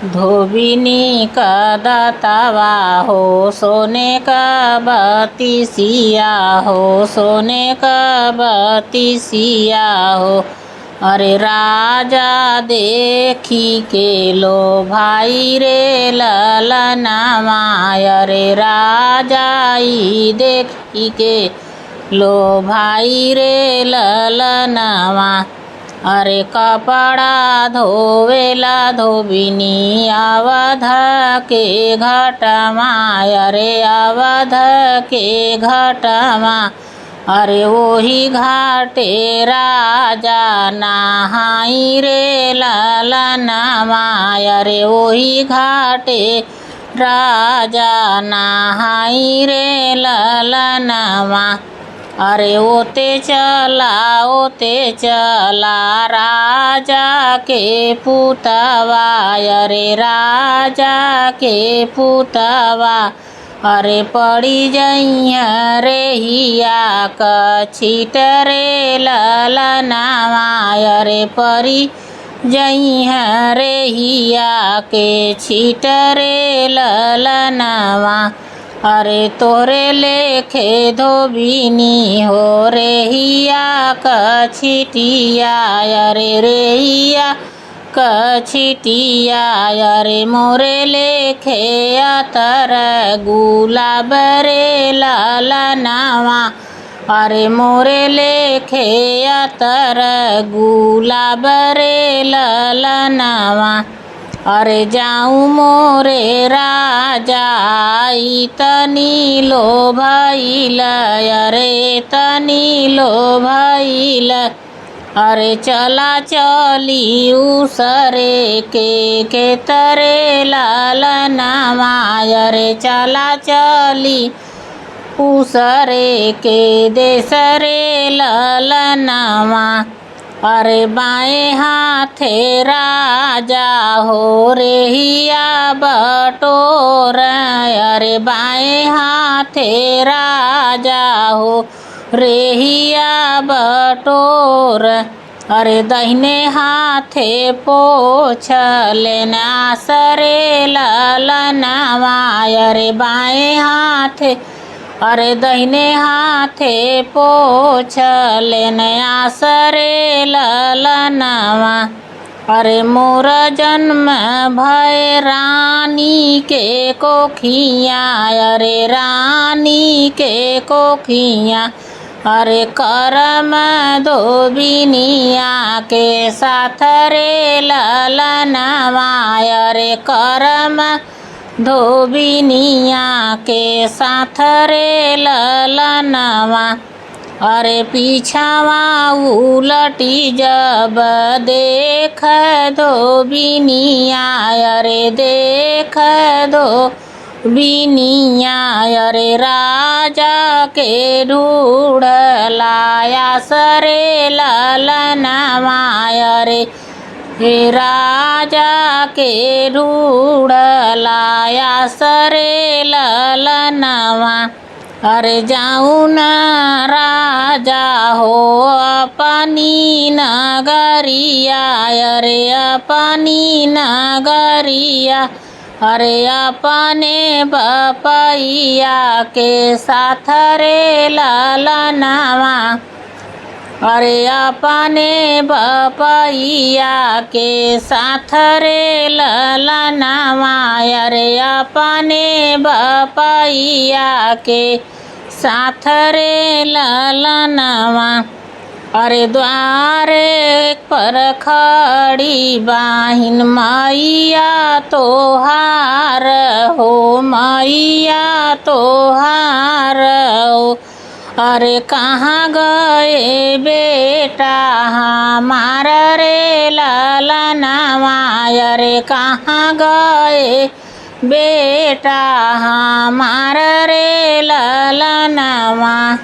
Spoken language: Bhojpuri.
धोबिनी का दातावा हो, सोने का बतीसिया हो, सोने का बतीसिया हो। अरे राजा देखी के लो भाई रे ललनावा, अरे राजा ई देखी के लो भाई रे ललनावा। अरे कपड़ा धोवेला धोबिनी अवध के घाटमा, अरे अवध के घाटमा। अरे वही घाटे राजा नहाई रे ललनावा, अरे वही घाटे राजा नहाई रे ललनावा। अरे ओते चला राजा के पुतवा, अरे राजा के पुतवा। अरे पड़ी जइया रे हिया क छीट रे ललनावा, अरे पड़ी जइया रे हिया के छीट रे ललनावा। अरे तोरे लेखे धोबिनी हो रे हिया क छिटिया, अरे रे हिया क छिटिया। अरे मोरे लेखे अतर गुलाब रे ललनावा, अरे मोरे लेखे अतर गुलाब रे ललनावा। अरे जाऊँ मोरे राजा तनी लो भइल, अरे तनी लो भइल। अरे चला चली उसरे के तरे ललनावा, अरे चला चली उसरे के देसरे ललनावा। अरे बाएं हाथे राजा हो रे हिया बटोर, अरे बाएं हाथे राजा हो रे हिया बटोर। अरे दाहिने हाथे पोछ लेना सरे ललनावा, अरे बाएं हाथे अरे दाहिने हाथे पोछ लेने आसरे ललनावा। अरे मोर जन्म भय रानी के कोखिया, अरे रानी के कोखिया। अरे करम धोबिनिया के साथ रे ललनावा, अरे करम धोबिनिया के साथ रे ललनावा। अरे पीछावा उलटी जब देख धोबिनिया, अरे देख धोबिनिया। अरे राजा के ढूढ़ लाया सरे ललनावा, अरे हे राजा के ढूढ़ लाया सरे ललनावा। अरे जाऊँ न राजा हो अपनी नगरिया, अरे अपनी नगरिया। अरे अपने बपैया के साथ रे ललनावा, अरे अपने बपैया के साथ रे ललनावा, अरे अपने बपैया के साथ रे ललनावा। अरे द्वारे पर खड़ी बाहिन मैया तोहार हो, मैया तोहार हो। अरे कहाँ गए बेटा हमार रे ललनावा, अरे कहाँ गए बेटा हमार रे ललनावा।